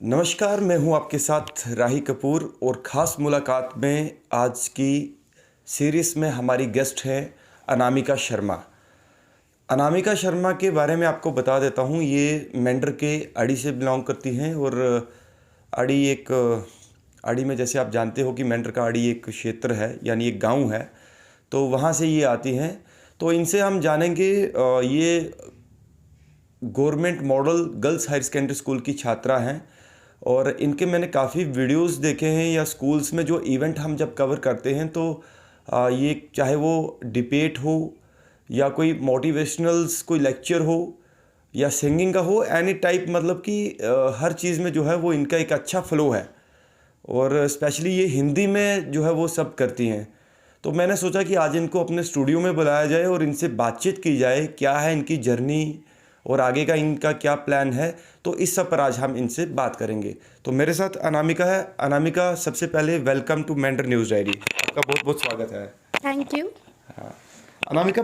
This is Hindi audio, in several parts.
नमस्कार, मैं हूं आपके साथ राही कपूर और ख़ास मुलाकात में आज की सीरीज़ में हमारी गेस्ट है अनामिका शर्मा। अनामिका शर्मा के बारे में आपको बता देता हूं, ये मेंढर के अड़ी से बिलोंग करती हैं और अड़ी में जैसे आप जानते हो कि मेंढर का अड़ी एक क्षेत्र है, यानी एक गांव है, तो वहां से ये आती हैं। तो इनसे हम जानेंगे, ये government model girls higher secondary school की छात्रा हैं और इनके मैंने काफ़ी वीडियोस देखे हैं या स्कूल्स में जो इवेंट हम जब कवर करते हैं तो ये चाहे वो डिबेट हो या कोई मोटिवेशनल्स कोई लेक्चर हो या सिंगिंग का हो, एनी टाइप, मतलब कि हर चीज़ में जो है वो इनका एक अच्छा फ्लो है और स्पेशली ये हिंदी में जो है वो सब करती हैं। तो मैंने सोचा कि आज इनको अपने स्टूडियो में बुलाया जाए और इनसे बातचीत की जाए, क्या है इनकी जर्नी और आगे का इनका क्या प्लान है। तो इस सब पर आज हम इनसे बात करेंगे। तो मेरे साथ अनामिका है। अनामिका, सबसे पहले welcome to Mendhar news diary. आपका बहुत बहुत स्वागत है। Thank you. हाँ अनामिका,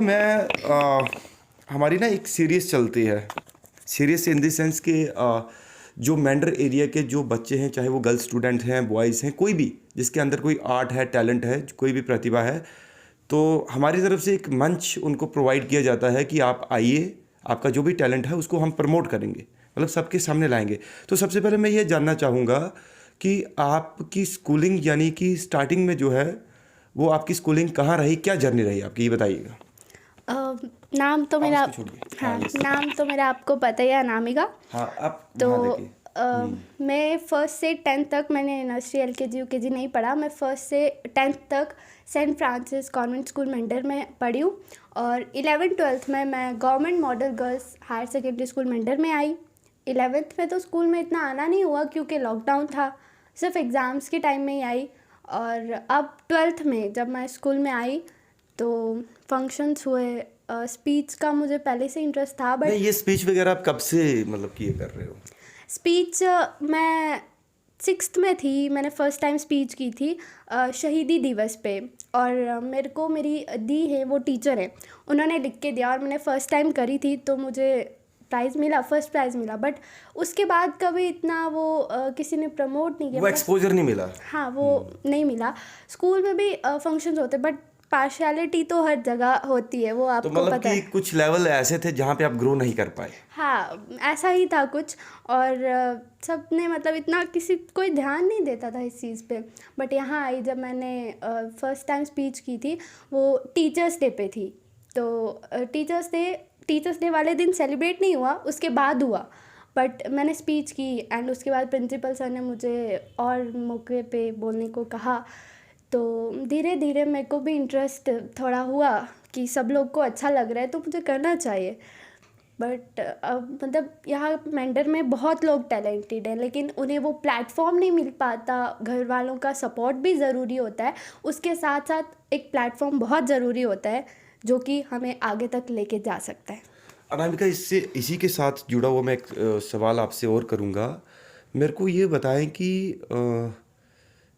हमारी ना एक सीरीज़ चलती है। सीरीज़ इन द सेंस कि जो मेंढर एरिया के जो बच्चे हैं, चाहे वो गर्ल्स स्टूडेंट हैं, बॉयज़ हैं, कोई भी जिसके अंदर कोई आर्ट है, टैलेंट है, कोई भी प्रतिभा है, तो हमारी तरफ से एक मंच उनको प्रोवाइड किया जाता है कि आप आइए, आपका जो भी टैलेंट है उसको हम प्रमोट करेंगे, मतलब सबके सामने लाएंगे। तो सबसे पहले मैं ये जानना चाहूँगा कि आपकी स्कूलिंग, यानी कि स्टार्टिंग में जो है वो आपकी स्कूलिंग कहाँ रही, क्या जर्नी रही आपकी, ये बताइएगा। नाम तो मेरा इसको छोड़िए। हाँ, ये नाम तो मेरा आपको पता ही है, अनामिका। हाँ, आप तो हाँ देखिए। मैं फर्स्ट से 10th तक मैंने नर्सरी LKG UKG नहीं पढ़ा। मैं फर्स्ट से 10th तक Saint Francis convent school Mendhar में पढ़ी हूँ और 11th-12th में मैं government model girls higher secondary school Mendhar में आई। 11th में तो स्कूल में इतना आना नहीं हुआ क्योंकि लॉकडाउन था, सिर्फ एग्ज़ाम्स के टाइम में ही आई। और अब 12th में जब मैं स्कूल में आई तो फंक्शंस हुए। स्पीच का मुझे पहले से इंटरेस्ट था, बट नहीं, ये स्पीच वगैरह आप कब से मतलब कि ये कर रहे हो? स्पीच मैं 6th में थी, मैंने फ़र्स्ट टाइम स्पीच की थी शहीदी दिवस पे। और मेरे को मेरी दी है, वो टीचर है, उन्होंने लिख के दिया और मैंने फ़र्स्ट टाइम करी थी तो मुझे प्राइज़ मिला, फर्स्ट प्राइज़ मिला। बट उसके बाद कभी इतना वो किसी ने प्रमोट नहीं किया, वो एक्सपोजर नहीं मिला। हाँ वो नहीं मिला। स्कूल में भी फंक्शंस होते, बट पार्शियलिटी तो हर जगह होती है, वो तो आपको मतलब पता कि है। कुछ लेवल ऐसे थे जहाँ पे आप ग्रो नहीं कर पाए। हाँ, ऐसा ही था कुछ। और सब ने मतलब इतना किसी कोई ध्यान नहीं देता था इस चीज़ पे। बट यहाँ आई जब मैंने फर्स्ट टाइम स्पीच की थी, वो टीचर्स डे पे थी। तो टीचर्स डे वाले दिन सेलिब्रेट नहीं हुआ, उसके बाद हुआ। बट मैंने स्पीच की एंड उसके बाद प्रिंसिपल सर ने मुझे और मौके पे बोलने को कहा। तो धीरे धीरे मेरे को भी इंटरेस्ट थोड़ा हुआ कि सब लोग को अच्छा लग रहा है तो मुझे करना चाहिए। बट अब मतलब यहाँ मेंढर में बहुत लोग टैलेंटेड हैं, लेकिन उन्हें वो प्लेटफॉर्म नहीं मिल पाता। घर वालों का सपोर्ट भी ज़रूरी होता है, उसके साथ साथ एक प्लेटफॉर्म बहुत ज़रूरी होता है जो कि हमें आगे तक लेके जा सकता है। अनामिका, इससे इसी के साथ जुड़ा हुआ मैं एक सवाल आपसे और करूँगा। मेरे को ये बताएं कि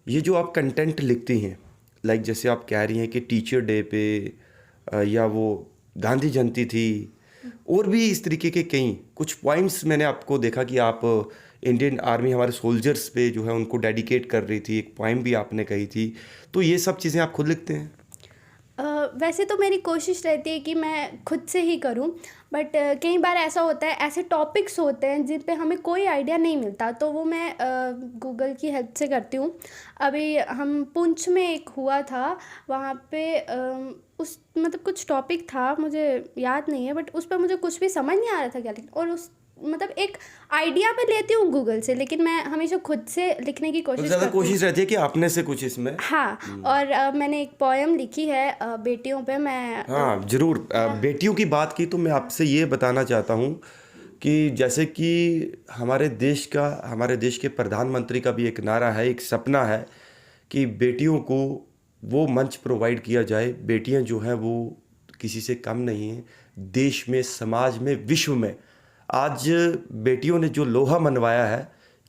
ये जो आप कंटेंट लिखती हैं, लाइक जैसे आप कह रही हैं कि टीचर डे पे या वो गांधी जयंती थी, और भी इस तरीके के कई कुछ पॉइंट्स मैंने आपको देखा कि आप इंडियन आर्मी, हमारे सोल्जर्स पे जो है उनको डेडिकेट कर रही थी, एक पोइम भी आपने कही थी। तो ये सब चीज़ें आप खुद लिखते हैं? वैसे तो मेरी कोशिश रहती है कि मैं खुद से ही करूं, बट कई बार ऐसा होता है, ऐसे टॉपिक्स होते हैं जिन पे हमें कोई आइडिया नहीं मिलता, तो वो मैं गूगल की हेल्प से करती हूँ। अभी हम पुंछ में एक हुआ था, वहाँ पे उस मतलब कुछ टॉपिक था, मुझे याद नहीं है, बट उस पर मुझे कुछ भी समझ नहीं आ रहा था क्या लिखना। और उस मतलब एक आइडिया मैं लेती हूँ गूगल से, लेकिन मैं हमेशा खुद से लिखने की तो कोशिश ज़्यादा करती हूँ। कोशिश रहती है कि आपने से कुछ इसमें। हाँ, और मैंने एक पोएम लिखी है बेटियों पे। मैं हाँ ज़रूर। बेटियों की बात की तो मैं आपसे ये बताना चाहता हूँ कि जैसे कि हमारे देश के प्रधानमंत्री का भी एक नारा है, एक सपना है कि बेटियों को वो मंच प्रोवाइड किया जाए। बेटियां जो हैं वो किसी से कम नहीं हैं, देश में, समाज में, विश्व में। आज बेटियों ने जो लोहा मनवाया है,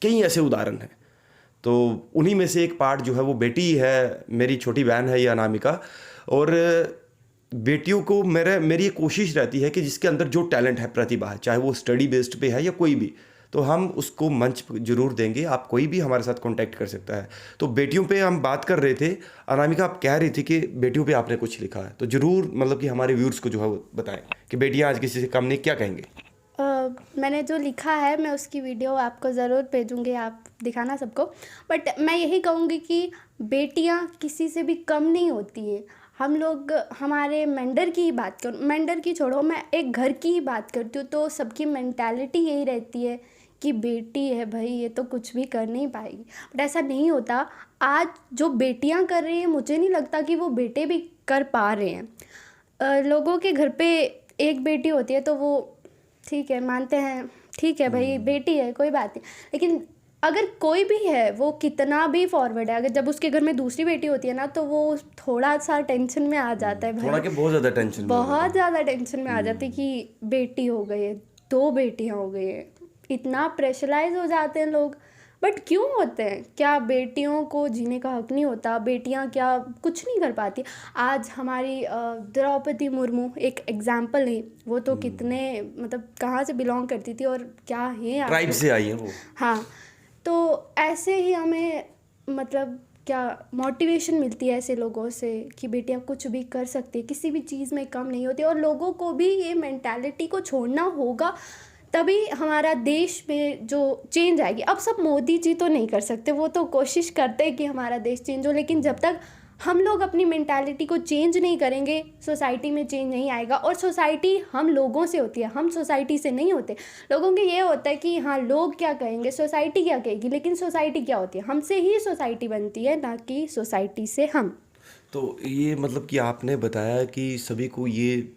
कई ऐसे उदाहरण हैं। तो उन्हीं में से एक पार्ट जो है वो बेटी है, मेरी छोटी बहन है ये अनामिका। और बेटियों को मेरी ये कोशिश रहती है कि जिसके अंदर जो टैलेंट है, प्रतिभा है, चाहे वो स्टडी बेस्ड पे है या कोई भी, तो हम उसको मंच जरूर देंगे। आप कोई भी हमारे साथ कांटेक्ट कर सकता है। तो बेटियों पे हम बात कर रहे थे, अनामिका आप कह रही थी कि बेटियों पे आपने कुछ लिखा है, तो ज़रूर मतलब कि हमारे व्यूअर्स को जो है वो बताएं कि बेटियां आज किसी से कम नहीं, क्या कहेंगे? मैंने जो लिखा है मैं उसकी वीडियो आपको ज़रूर भेजूँगी, आप दिखाना सबको। बट मैं यही कहूँगी कि बेटियां किसी से भी कम नहीं होती हैं। हम लोग हमारे मेंढर की ही बात करूँ, मेंढर की छोड़ो, मैं एक घर की ही बात करती हूँ, तो सबकी मेंटालिटी यही रहती है कि बेटी है भाई, ये तो कुछ भी कर नहीं पाएगी। बट ऐसा नहीं होता। आज जो बेटियां कर रही हैं, मुझे नहीं लगता कि वो बेटे भी कर पा रहे हैं। लोगों के घर पे एक बेटी होती है तो वो ठीक है, मानते हैं, ठीक है भाई बेटी है, कोई बात नहीं। लेकिन अगर कोई भी है, वो कितना भी फॉरवर्ड है, अगर जब उसके घर में दूसरी बेटी होती है ना, तो वो थोड़ा सा टेंशन में आ जाता है थोड़ा भाई, कि बहुत ज़्यादा टेंशन में हो जाता बहुत ज़्यादा टेंशन में आ जाती है कि बेटी हो गई है, 2 बेटियां हो गई है, इतना प्रेशराइज हो जाते हैं लोग। बट क्यों होते हैं? क्या बेटियों को जीने का हक नहीं होता? बेटियां क्या कुछ नहीं कर पाती? आज हमारी द्रौपदी मुर्मू एक एग्जाम्पल है। वो तो कितने मतलब कहाँ से बिलोंग करती थी और क्या है आज ट्राइब वो। से आई है वो। हाँ, तो ऐसे ही हमें मतलब क्या मोटिवेशन मिलती है ऐसे लोगों से कि बेटियां कुछ भी कर सकती है, किसी भी चीज़ में कम नहीं होती। और लोगों को भी ये मेंटालिटी को छोड़ना होगा, तभी हमारा देश में जो चेंज आएगी। अब सब मोदी जी तो नहीं कर सकते, वो तो कोशिश करते हैं कि हमारा देश चेंज हो, लेकिन जब तक हम लोग अपनी मेंटालिटी को चेंज नहीं करेंगे, सोसाइटी में चेंज नहीं आएगा। और सोसाइटी हम लोगों से होती है, हम सोसाइटी से नहीं होते। लोगों के ये होता है कि हाँ लोग क्या कहेंगे, सोसाइटी क्या कहेगी, लेकिन सोसाइटी क्या होती है? हमसे ही सोसाइटी बनती है, ना कि सोसाइटी से हम। तो ये मतलब कि आपने बताया कि सभी को ये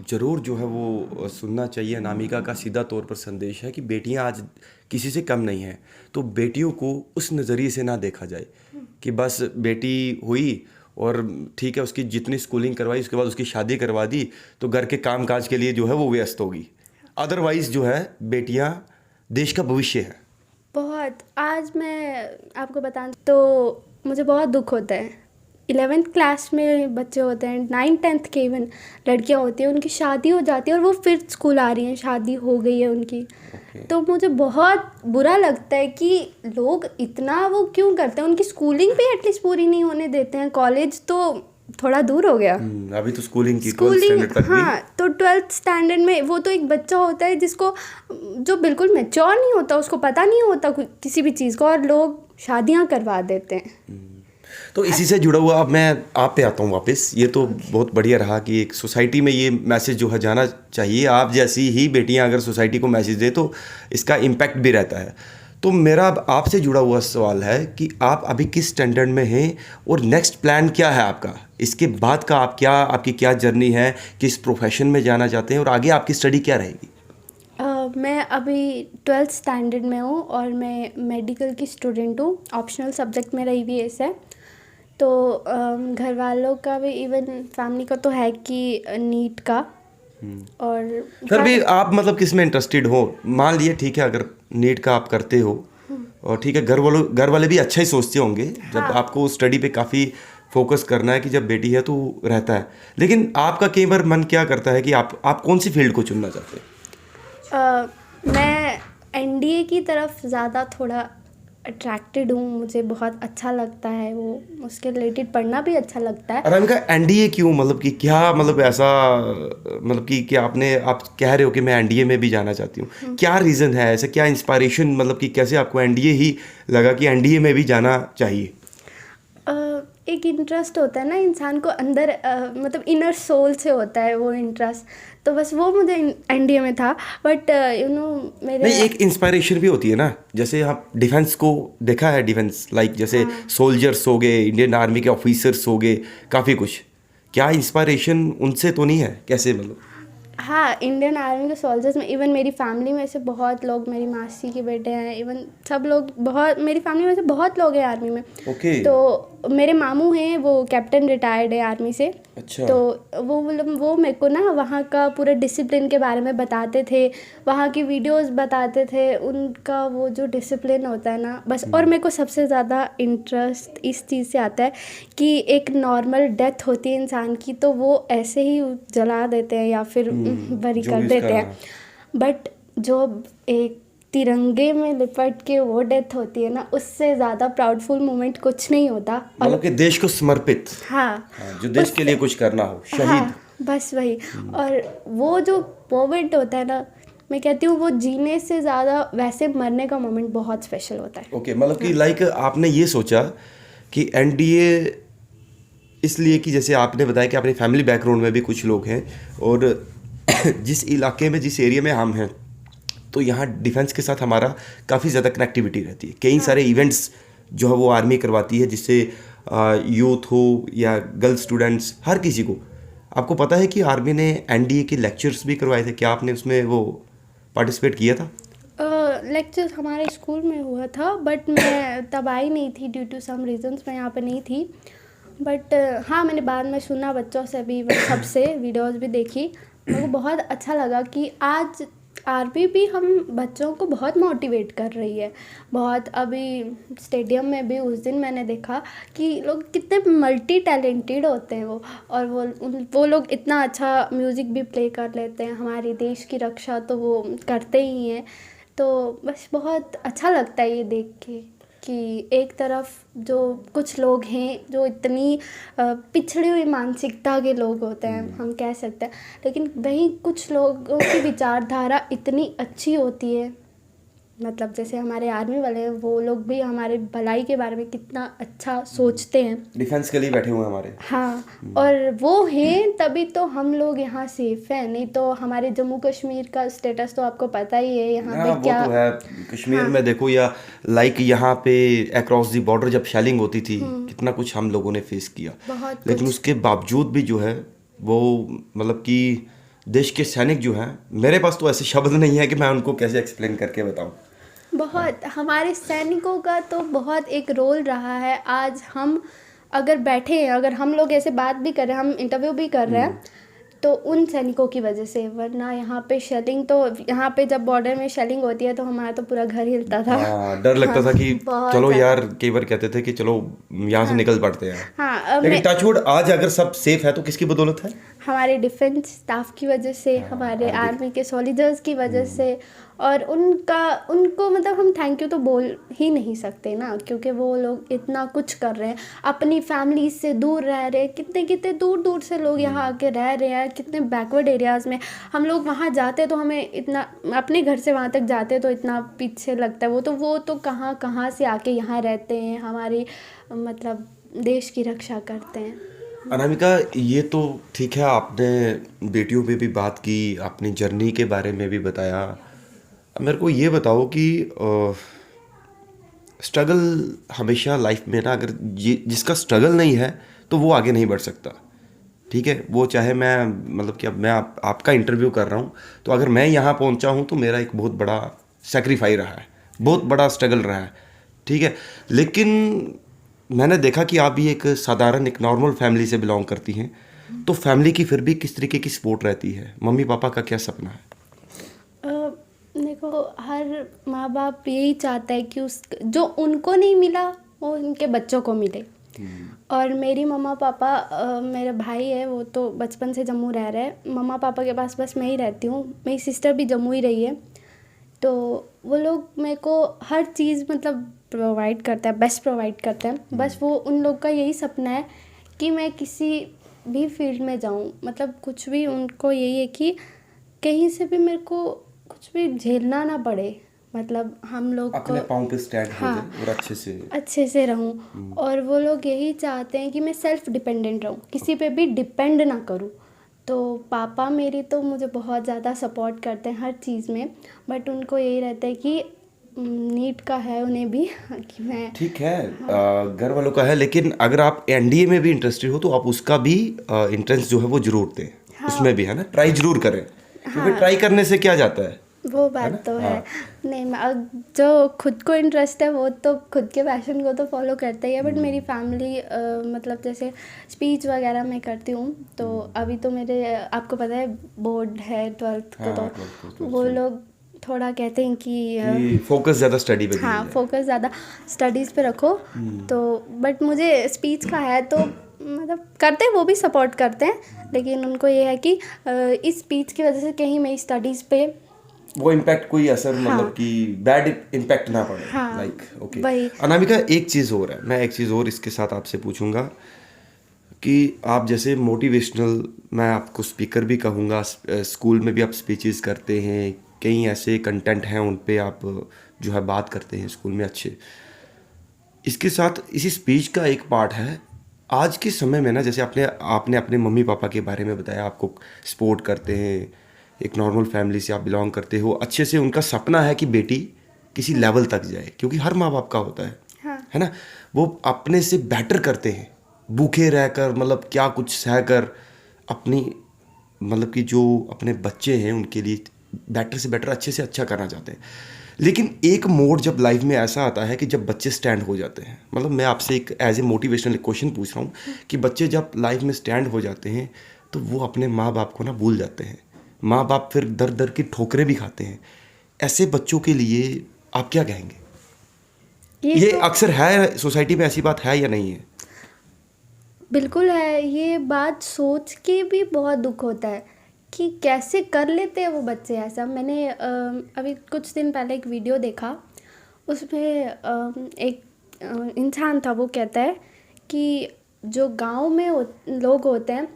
ज़रूर जो है वो सुनना चाहिए। अनामिका का सीधा तौर पर संदेश है कि बेटियां आज किसी से कम नहीं हैं। तो बेटियों को उस नज़रिए से ना देखा जाए कि बस बेटी हुई और ठीक है, उसकी जितनी स्कूलिंग करवाई उसके बाद उसकी शादी करवा दी तो घर के काम काज के लिए जो है वो व्यस्त होगी। अदरवाइज़ जो है बेटियां देश का भविष्य है। बहुत, आज मैं आपको बताऊं तो मुझे बहुत दुख होता है। 11th क्लास में बच्चे होते हैं, 9th-10th के इवन लड़कियां होती हैं, उनकी शादी हो जाती है और वो फिर स्कूल आ रही हैं, शादी हो गई है उनकी। तो मुझे बहुत बुरा लगता है कि लोग इतना वो क्यों करते हैं। उनकी स्कूलिंग भी एटलीस्ट पूरी नहीं होने देते हैं। कॉलेज तो थोड़ा दूर हो गया, अभी तो स्कूलिंग की 12th स्कूलिंग, स्टैंडर्ड तक भी। हाँ, तो 12th स्टैंडर्ड में वो तो एक बच्चा होता है जिसको जो बिल्कुल मैच्योर नहीं होता, उसको पता नहीं होता किसी भी चीज़ को, और लोग शादियां करवा देते हैं। तो इसी से जुड़ा हुआ अब मैं आप पे आता हूँ वापस। ये तो बहुत बढ़िया रहा कि एक सोसाइटी में ये मैसेज जो है जाना चाहिए। आप जैसी ही बेटियां अगर सोसाइटी को मैसेज दे तो इसका इम्पैक्ट भी रहता है। तो मेरा अब आपसे जुड़ा हुआ सवाल है कि आप अभी किस स्टैंडर्ड में हैं और नेक्स्ट प्लान क्या है आपका? इसके बाद का आपकी क्या जर्नी है, किस प्रोफेशन में जाना चाहते हैं और आगे आपकी स्टडी क्या रहेगी? मैं अभी 12th स्टैंडर्ड में हूँ और मैं मेडिकल की स्टूडेंट हूँ। ऑप्शनल सब्जेक्ट मेरा EVS है। तो घर वालों का भी, इवन फैमिली का तो है कि नीट का। और फिर भी आप मतलब किस में इंटरेस्टेड हो? मान लिए ठीक है, अगर नीट का आप करते हो और ठीक है, घर वाले भी अच्छा ही सोचते होंगे जब आपको स्टडी पे काफ़ी फोकस करना है कि जब बेटी है तो रहता है। लेकिन आपका कई बार मन क्या करता है कि आप कौन सी फील्ड को चुनना चाहते हैं? मैं NDA की तरफ ज़्यादा थोड़ा अट्रैक्टेड हूँ। मुझे बहुत अच्छा लगता है वो, उसके रिलेटेड पढ़ना भी अच्छा लगता है। अनामिका NDA क्यों, मतलब कि क्या मतलब ऐसा, मतलब कि आप कह रहे हो कि मैं NDA में भी जाना चाहती हूँ, क्या रीज़न है ऐसा, क्या इंस्पायरेशन, मतलब कि कैसे आपको NDA ही लगा कि NDA में भी जाना चाहिए? एक इंटरेस्ट होता है ना इंसान को अंदर, मतलब इनर सोल से होता है वो इंटरेस्ट, तो बस वो मुझे NDA में था। बट मेरे नहीं, एक इंस्पायरेशन भी होती है ना, जैसे आप डिफेंस को देखा है, डिफेंस लाइक जैसे सोल्जर्स हो गए, इंडियन आर्मी के ऑफिसर्स हो गए, काफ़ी कुछ। क्या इंस्पायरेशन उनसे तो नहीं है? कैसे मतलब? हाँ, इंडियन आर्मी के सोल्जर्स में इवन मेरी फैमिली में से बहुत लोग, मेरी मासी के बेटे हैं, इवन सब लोग, बहुत मेरी फैमिली में से बहुत लोग हैं आर्मी में। तो मेरे मामू हैं, वो कैप्टन रिटायर्ड है आर्मी से। अच्छा। तो वो मेरे को ना वहाँ का पूरा डिसिप्लिन के बारे में बताते थे, वहाँ की वीडियोस बताते थे, उनका वो जो डिसिप्लिन होता है ना बस। और मेरे को सबसे ज़्यादा इंटरेस्ट इस चीज़ से आता है कि एक नॉर्मल डेथ होती है इंसान की, तो वो ऐसे ही जला देते हैं या फिर बरी कर देते हैं। बट जो एक तिरंगे में लिपट के वो डेथ होती है ना, उससे ज़्यादा प्राउडफुल मोमेंट कुछ नहीं होता। मतलब कि देश को समर्पित, हाँ, हाँ, जो देश के लिए कुछ करना हो, शहीद। हाँ, बस वही। और वो जो मोमेंट होता है ना, मैं कहती हूँ वो जीने से ज़्यादा वैसे मरने का मोमेंट बहुत स्पेशल होता है। ओके, मतलब कि लाइक आपने ये सोचा कि एनडीए इसलिए कि जैसे आपने बताया कि अपनी फैमिली बैकग्राउंड में भी कुछ लोग हैं, और जिस इलाके में, जिस एरिया में हम हैं, तो यहाँ डिफेंस के साथ हमारा काफ़ी ज़्यादा कनेक्टिविटी रहती है। कई सारे इवेंट्स जो है वो आर्मी करवाती है, जिससे यूथ हो या गर्ल स्टूडेंट्स, हर किसी को। आपको पता है कि आर्मी ने एनडीए के लेक्चर्स भी करवाए थे, क्या आपने उसमें वो पार्टिसिपेट किया था? लेक्चर हमारे स्कूल में हुआ था, बट मैं तब आई नहीं थी, ड्यू टू सम रीजंस मैं यहाँ पे नहीं थी। बट हाँ, मैंने बाद में सुना बच्चों से भी, सबसे वीडियोस भी देखी। मेरे को बहुत अच्छा लगा कि आज आर्मी भी हम बच्चों को बहुत मोटिवेट कर रही है बहुत। अभी स्टेडियम में भी उस दिन मैंने देखा कि लोग कितने मल्टी टैलेंटेड होते हैं वो, और वो लोग इतना अच्छा म्यूज़िक भी प्ले कर लेते हैं। हमारे देश की रक्षा तो वो करते ही हैं। तो बस बहुत अच्छा लगता है ये देख के कि एक तरफ जो कुछ लोग हैं जो इतनी पिछड़ी हुई मानसिकता के लोग होते हैं, हम कह सकते हैं, लेकिन वहीं कुछ लोगों की विचारधारा इतनी अच्छी होती है। मतलब जैसे हमारे आर्मी वाले हैं, वो लोग भी हमारे भलाई के बारे में कितना अच्छा सोचते हैं। डिफेंस के लिए बैठे हुए हैं हमारे। हाँ, और वो हैं तभी तो हम लोग यहाँ सेफ हैं। नहीं तो हमारे जम्मू कश्मीर का स्टेटस तो आपको पता ही है यहाँ पे वो क्या। तो है। कश्मीर में देखो, या लाइक यहाँ पे अक्रॉस दी बॉर्डर जब शेलिंग होती थी, कितना कुछ हम लोगों ने फेस किया, बहुत लेकिन कुछ। उसके बावजूद भी जो है वो, मतलब कि देश के सैनिक जो हैं, मेरे पास तो ऐसे शब्द नहीं है कि मैं उनको कैसे एक्सप्लेन करके बताऊं। बहुत हमारे सैनिकों का तो बहुत एक रोल रहा है। आज हम अगर बैठे हैं, अगर हम लोग ऐसे बात भी कर रहे हैं, हम इंटरव्यू भी कर रहे हैं, तो उन सैनिकों की वजह से। वरना यहाँ पे शेलिंग, तो यहाँ पे जब बॉर्डर में शेलिंग होती है तो हमारा तो पूरा घर हिलता था। हाँ, डर लगता था कि बहुत चलो ज़्यादा। यार, कई बार कहते थे कि चलो यहाँ से निकल पड़ते हैं। हाँ, लेकिन टचवुड आज अगर सब सेफ है तो किसकी बदौलत है? हमारे डिफेंस स्टाफ की वजह से, हमारे आर्मी के सोल्जर्स की वजह से। और उनको मतलब हम थैंक यू तो बोल ही नहीं सकते ना, क्योंकि वो लोग इतना कुछ कर रहे हैं, अपनी फैमिली से दूर रह रहे हैं। कितने कितने दूर दूर से लोग यहाँ आके रह रहे हैं, कितने बैकवर्ड एरियाज़ में। हम लोग वहाँ जाते तो हमें इतना, अपने घर से वहाँ तक जाते तो इतना पीछे लगता है। वो तो कहाँ कहाँ से आके यहाँ रहते हैं, हमारी मतलब देश की रक्षा करते हैं। अनामिका, ये तो ठीक है, आपने बेटियों पे भी बात की, अपनी जर्नी के बारे में भी बताया। मेरे को ये बताओ कि स्ट्रगल हमेशा लाइफ में ना, अगर जिसका स्ट्रगल नहीं है तो वो आगे नहीं बढ़ सकता। ठीक है, वो चाहे मैं, मतलब कि अब मैं आपका इंटरव्यू कर रहा हूँ, तो अगर मैं यहाँ पहुँचा हूँ तो मेरा एक बहुत बड़ा सेक्रीफाई रहा है, बहुत बड़ा स्ट्रगल रहा है। ठीक है, लेकिन मैंने देखा कि आप भी एक साधारण, एक नॉर्मल फैमिली से बिलोंग करती हैं, तो फैमिली की फिर भी किस तरीके की सपोर्ट रहती है? मम्मी पापा का क्या सपना है? देखो, हर माँ बाप यही चाहता है कि जो उनको नहीं मिला वो उनके बच्चों को मिले। और मेरी मम्मा पापा, मेरा भाई है वो तो बचपन से जम्मू रह रहा है। मम्मा पापा के पास बस मैं ही रहती हूँ। मेरी सिस्टर भी जम्मू ही रही है, तो वो लोग मेरे को हर चीज़ मतलब प्रोवाइड करता है, बेस्ट प्रोवाइड करते हैं। बस वो, उन लोग का यही सपना है कि मैं किसी भी फील्ड में जाऊँ, मतलब कुछ भी। उनको यही है कि कहीं से भी मेरे को कुछ भी झेलना ना पड़े, मतलब हम लोग को अपने पाँव पे स्टैंड हो जाए और अच्छे से रहूं। और वो लोग यही चाहते हैं कि मैं सेल्फ डिपेंडेंट रहूं, किसी पे भी डिपेंड ना करूं। तो पापा मेरी तो मुझे बहुत ज़्यादा सपोर्ट करते हैं हर चीज़ में, बट उनको यही रहता है कि नीट का है उन्हें भी कि मैं। ठीक है, घर वालों का है, लेकिन अगर आप एनडीए में भी इंटरेस्टेड हो तो आप उसका भी इंट्रेंस जो है वो जरूर दें। उसमें भी है ना, ट्राई जरूर करें, क्योंकि ट्राई करने से क्या जाता है। वो बात तो है। नहीं, जो खुद को इंटरेस्ट है वो तो खुद के पैशन को तो फॉलो करता ही है। बट मेरी फैमिली, मतलब जैसे स्पीच वगैरह मैं करती हूँ, तो अभी तो मेरे, आपको पता है बोर्ड है 12th को, तो वो लोग थोड़ा कहते हैं कि फोकस ज़्यादा स्टडी पे। हाँ, फोकस ज़्यादा स्टडीज़ पे रखो। तो बट मुझे स्पीच का है, तो मतलब करते हैं, वो भी सपोर्ट करते हैं, लेकिन उनको ये है कि इस स्पीच की वजह से कहीं मेरी स्टडीज़ पे वो इम्पैक्ट कोई असर हाँ। मतलब कि बैड इम्पैक्ट ना पड़े, हाँ, लाइक ओके। वही। अनामिका, एक चीज़ और है, मैं एक चीज़ और इसके साथ आपसे पूछूंगा कि आप जैसे मोटिवेशनल, मैं आपको स्पीकर भी कहूँगा, स्कूल में भी आप स्पीचेस करते हैं, कई ऐसे कंटेंट हैं उन पे आप जो है बात करते हैं स्कूल में अच्छे। इसके साथ इसी स्पीच का एक पार्ट है, आज के समय में ना, जैसे आपने आपने अपने मम्मी पापा के बारे में बताया, आपको सपोर्ट करते हैं, एक नॉर्मल फैमिली से आप बिलोंग करते हो, अच्छे से उनका सपना है कि बेटी किसी लेवल तक जाए, क्योंकि हर माँ बाप का होता है ना, वो अपने से बेटर करते हैं, भूखे रहकर, मतलब क्या कुछ सहकर, अपनी मतलब कि जो अपने बच्चे हैं उनके लिए बेटर से बेटर, अच्छे से अच्छा करना चाहते हैं। लेकिन एक मोड जब लाइफ में ऐसा आता है कि जब बच्चे स्टैंड हो जाते हैं, मतलब मैं आपसे एक एज ए मोटिवेशनल क्वेश्चन पूछ रहा हूँ कि बच्चे जब लाइफ में स्टैंड हो जाते हैं तो वो अपने माँ बाप को ना भूल जाते हैं, माँ बाप फिर दर दर की ठोकरें भी खाते हैं। ऐसे बच्चों के लिए आप क्या कहेंगे? ये तो अक्सर है सोसाइटी में, ऐसी बात है या नहीं है? बिल्कुल है, ये बात सोच के भी बहुत दुख होता है कि कैसे कर लेते हैं वो बच्चे ऐसा। मैंने अभी कुछ दिन पहले एक वीडियो देखा, उसमें एक इंसान था, वो कहता है कि जो गांव में लोग होते हैं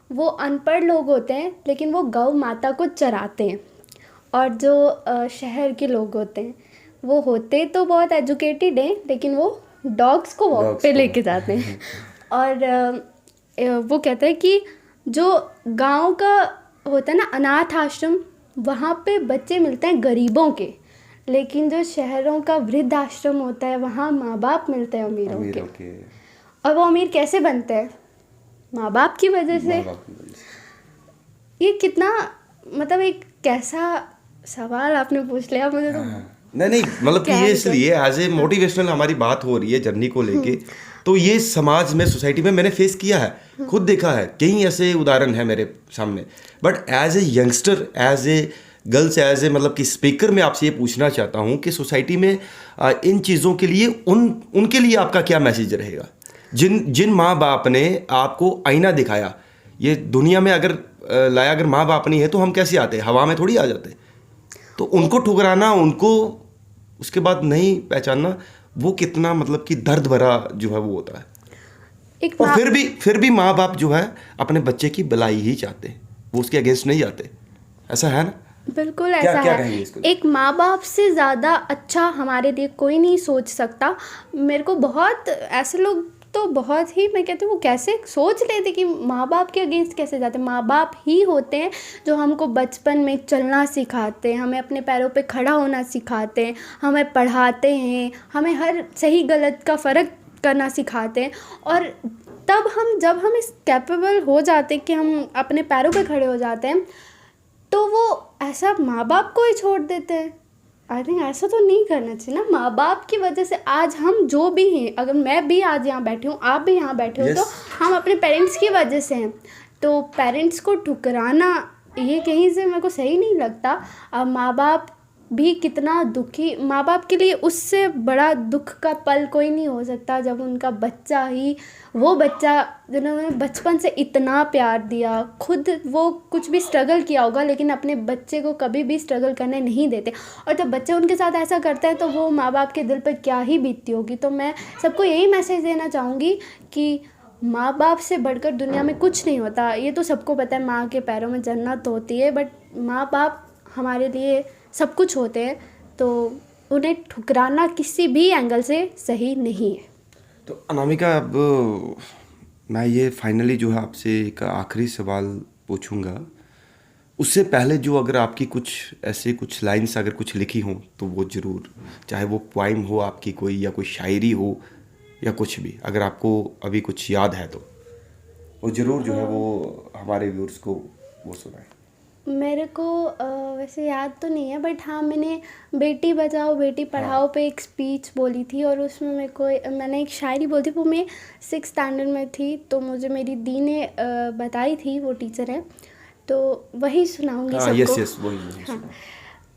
वो अनपढ़ लोग होते हैं, लेकिन वो गौ माता को चराते हैं, और जो शहर के लोग होते हैं वो होते तो बहुत एजुकेटेड हैं, लेकिन वो डॉग्स को वॉक Dogs पे को। लेके जाते हैं। और वो कहता है कि जो गांव का होता है ना अनाथ आश्रम, वहाँ पे बच्चे मिलते हैं गरीबों के, लेकिन जो शहरों का वृद्ध आश्रम होता है वहाँ माँ बाप मिलते हैं अमीरों के। के और वो अमीर कैसे बनते हैं? माँ बाप की वजह से। माँ बाप की वजह से। ये कितना, मतलब एक कैसा सवाल आपने पूछ लिया मुझे तो। नहीं मतलब कि क्या ये बताऊं? इसलिए एज ए मोटिवेशनल हमारी बात हो रही है जर्नी को लेके, तो ये समाज में, सोसाइटी में मैंने फेस किया है, खुद देखा है, कई ऐसे उदाहरण है मेरे सामने। But as a youngster, as a girls, as a मतलब कि स्पीकर, मैं आपसे ये पूछना चाहता हूँ कि सोसाइटी में इन चीज़ों के लिए उनके लिए आपका क्या मैसेज रहेगा? जिन माँ बाप ने आपको आईना दिखाया, ये दुनिया में अगर लाया, अगर माँ बाप नहीं है तो हम कैसे आते? हवा में थोड़ी आ जाते। तो उनको ठुकराना, उनको उसके बाद नहीं पहचानना, वो कितना मतलब कि दर्द भरा जो है वो होता है। एक और माँ फिर भी माँ बाप जो है अपने बच्चे की भलाई ही चाहते हैं, वो उसके अगेंस्ट नहीं जाते। ऐसा है ना? बिल्कुल क्या ऐसा क्या है। कहेंगे इसको? एक माँ बाप से ज़्यादा अच्छा हमारे लिए कोई नहीं सोच सकता। मेरे को बहुत ऐसे लोग तो बहुत ही, मैं कहती हूँ वो कैसे सोच लेते कि माँ बाप के अगेंस्ट कैसे जाते। माँ बाप ही होते हैं जो हमको बचपन में चलना सिखाते हैं, हमें अपने पैरों पे खड़ा होना सिखाते हैं, हमें पढ़ाते हैं, हमें हर सही गलत का फ़र्क करना सिखाते हैं। और तब जब हम इस कैपेबल हो जाते हैं कि हम अपने पैरों पे खड़े हो जाते हैं, तो वो ऐसा माँ बाप को ही छोड़ देते हैं। आई थिंक ऐसा तो नहीं करना चाहिए ना। माँ बाप की वजह से आज हम जो भी हैं, अगर मैं भी आज यहाँ बैठी हूँ, आप भी यहाँ बैठे हो, Yes. तो हम अपने पेरेंट्स की वजह से हैं। तो पेरेंट्स को ठुकराना ये कहीं से मेरे को सही नहीं लगता। अब माँ बाप भी कितना दुखी, माँ बाप के लिए उससे बड़ा दुख का पल कोई नहीं हो सकता जब उनका बच्चा ही, वो बच्चा जिन्होंने बचपन से इतना प्यार दिया, खुद वो कुछ भी स्ट्रगल किया होगा, लेकिन अपने बच्चे को कभी भी स्ट्रगल करने नहीं देते। और जब बच्चे उनके साथ ऐसा करता है तो वो माँ बाप के दिल पर क्या ही बीतती होगी। तो मैं सबको यही मैसेज देना चाहूँगी कि माँ बाप से बढ़कर दुनिया में कुछ नहीं होता। ये तो सबको पता है, माँ के पैरों में जन्नत होती है, बट माँ बाप हमारे लिए सब कुछ होते हैं, तो उन्हें ठुकराना किसी भी एंगल से सही नहीं है। तो अनामिका, अब मैं ये फाइनली जो है आपसे एक आखिरी सवाल पूछूंगा। उससे पहले जो अगर आपकी कुछ ऐसे कुछ लाइंस अगर कुछ लिखी हों तो वो ज़रूर, चाहे वो पोइम हो आपकी कोई, या कोई शायरी हो, या कुछ भी, अगर आपको अभी कुछ याद है तो वो ज़रूर जो है वो हमारे व्यूअर्स को वो सुनाए। मेरे को वैसे याद तो नहीं है, बट हाँ, मैंने बेटी बचाओ बेटी पढ़ाओ पे एक स्पीच बोली थी, और उसमें मैंने एक शायरी बोली थी। वो मैं 6th स्टैंडर्ड में थी, तो मुझे मेरी दी ने बताई थी, वो टीचर है, तो वही सुनाऊंगी सबको। यस वही हाँ।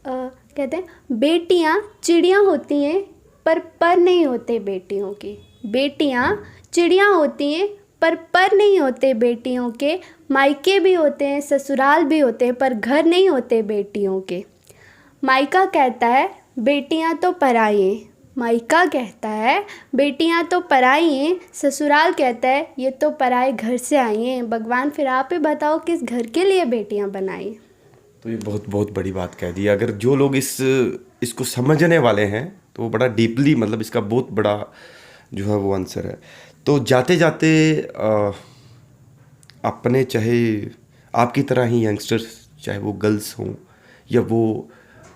कहते हैं, बेटियां चिड़ियां होती हैं पर नहीं होते बेटियों की। बेटियां चिड़ियां होती हैं पर नहीं होते बेटियों के। मायके भी होते हैं, ससुराल भी होते हैं, पर घर नहीं होते बेटियों के। मायका कहता है बेटियां तो पराई हैं, मायका कहता है बेटियां तो पराई हैं, ससुराल कहता है ये तो पराए घर से आई हैं। भगवान फिर आप ही बताओ किस घर के लिए बेटियां बनाई। तो ये बहुत बहुत बड़ी बात कह दी। अगर जो लोग इसको समझने वाले हैं तो वो बड़ा डीपली, मतलब इसका बहुत बड़ा जो है वो आंसर है। तो जाते जाते अपने, चाहे आपकी तरह ही यंगस्टर्स, चाहे वो गर्ल्स हों या वो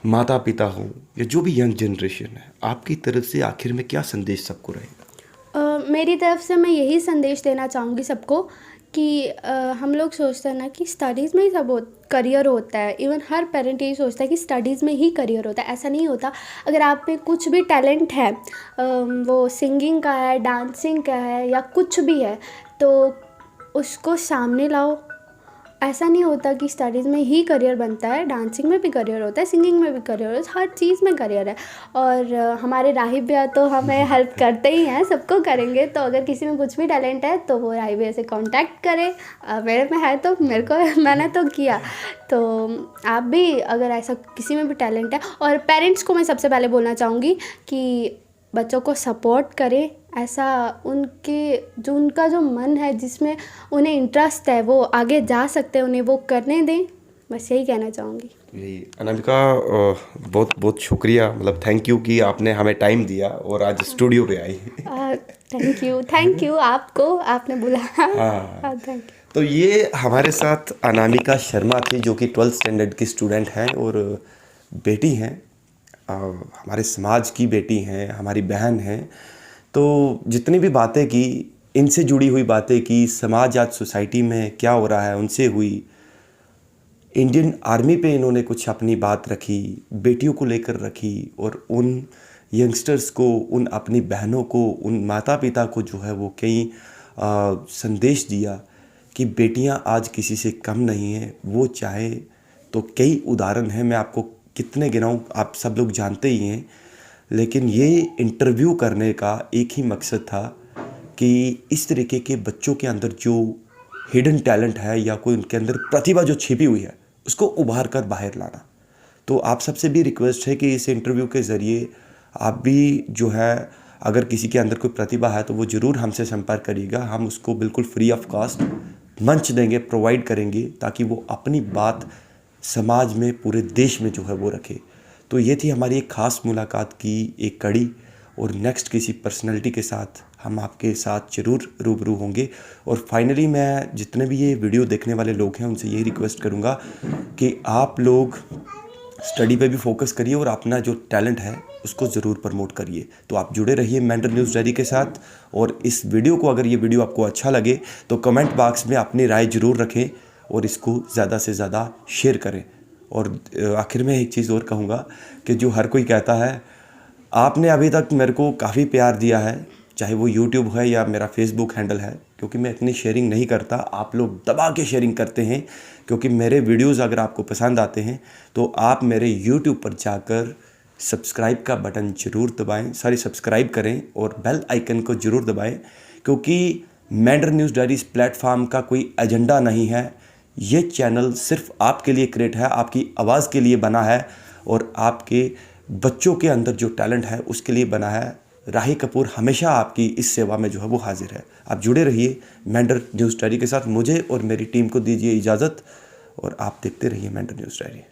माता पिता हों या जो भी यंग जनरेशन है, आपकी तरफ से आखिर में क्या संदेश सबको रहेगा? मेरी तरफ से मैं यही संदेश देना चाहूँगी सबको कि हम लोग सोचते हैं ना कि स्टडीज़ में ही सब करियर होता है। इवन हर पेरेंट यही सोचता है कि स्टडीज़ में ही करियर होता है, ऐसा नहीं होता। अगर आप में कुछ भी टैलेंट है, वो सिंगिंग का है, डांसिंग का है या कुछ भी है, तो उसको सामने लाओ। ऐसा नहीं होता कि स्टडीज़ में ही करियर बनता है, डांसिंग में भी करियर होता है, सिंगिंग में भी करियर होता है, हर चीज़ में करियर है। और हमारे राहिब भैया तो हमें हेल्प करते ही हैं, सबको करेंगे। तो अगर किसी में कुछ भी टैलेंट है तो वो राहिब भैया से कांटेक्ट करे। मेरे में है तो मेरे को मैंने तो किया, तो आप भी अगर ऐसा किसी में भी टैलेंट है। और पेरेंट्स को मैं सबसे पहले बोलना चाहूँगी कि बच्चों को सपोर्ट करें, ऐसा उनका जो मन है, जिसमें उन्हें इंटरेस्ट है, वो आगे जा सकते हैं, उन्हें वो करने दें। बस यही कहना चाहूँगी। यही अनामिका, बहुत बहुत शुक्रिया, मतलब थैंक यू कि आपने हमें टाइम दिया और आज स्टूडियो पे आई। थैंक यू आपको, आपने बुलाया। हाँ, थैंक यू। तो ये हमारे साथ अनामिका शर्मा थी, जो कि 12th स्टैंडर्ड की स्टूडेंट हैं और बेटी हैं, हमारे समाज की बेटी हैं, हमारी बहन हैं। तो जितनी भी बातें की, इनसे जुड़ी हुई बातें की, समाज आज सोसाइटी में क्या हो रहा है उनसे हुई, इंडियन आर्मी पे इन्होंने कुछ अपनी बात रखी, बेटियों को लेकर रखी, और उन यंगस्टर्स को, उन अपनी बहनों को, उन माता पिता को जो है वो कई संदेश दिया कि बेटियां आज किसी से कम नहीं हैं। वो चाहे तो कई उदाहरण हैं, मैं आपको कितने गिनाऊं, आप सब लोग जानते ही हैं। लेकिन ये इंटरव्यू करने का एक ही मकसद था कि इस तरीके के बच्चों के अंदर जो हिडन टैलेंट है या कोई उनके अंदर प्रतिभा जो छिपी हुई है, उसको उभार कर बाहर लाना। तो आप सबसे भी रिक्वेस्ट है कि इस इंटरव्यू के ज़रिए आप भी जो है, अगर किसी के अंदर कोई प्रतिभा है तो वो ज़रूर हमसे संपर्क करिएगा। हम उसको बिल्कुल फ्री ऑफ कॉस्ट मंच देंगे, प्रोवाइड करेंगे, ताकि वो अपनी बात समाज में, पूरे देश में जो है वो रखे। तो ये थी हमारी एक ख़ास मुलाकात की एक कड़ी, और नेक्स्ट किसी पर्सनैलिटी के साथ हम आपके साथ ज़रूर रूबरू होंगे। और फाइनली मैं जितने भी ये वीडियो देखने वाले लोग हैं उनसे यही रिक्वेस्ट करूँगा कि आप लोग स्टडी पे भी फोकस करिए और अपना जो टैलेंट है उसको ज़रूर प्रमोट करिए। तो आप जुड़े रहिए मेंटर न्यूज़ डायरी के साथ। और इस वीडियो को, अगर ये वीडियो आपको अच्छा लगे तो कमेंट बॉक्स में अपनी राय ज़रूर रखें और इसको ज़्यादा से ज़्यादा शेयर करें। और आखिर में एक चीज़ और कहूँगा कि जो हर कोई कहता है, आपने अभी तक मेरे को काफ़ी प्यार दिया है, चाहे वो यूट्यूब है या मेरा फेसबुक हैंडल है, क्योंकि मैं इतनी शेयरिंग नहीं करता, आप लोग दबा के शेयरिंग करते हैं। क्योंकि मेरे वीडियोस अगर आपको पसंद आते हैं तो आप मेरे यूट्यूब पर जाकर सब्सक्राइब का बटन ज़रूर दबाएं, सब्सक्राइब करें और बेल आइकन को ज़रूर दबाएं। क्योंकि मेंटर न्यूज़ डायरी इस प्लेटफार्म का कोई एजेंडा नहीं है, ये चैनल सिर्फ आपके लिए क्रिएट है, आपकी आवाज़ के लिए बना है और आपके बच्चों के अंदर जो टैलेंट है उसके लिए बना है। राही कपूर हमेशा आपकी इस सेवा में जो है वो हाजिर है। आप जुड़े रहिए मेंटर न्यूज़ डायरी के साथ। मुझे और मेरी टीम को दीजिए इजाज़त और आप देखते रहिए मेंटर न्यूज़ डायरी।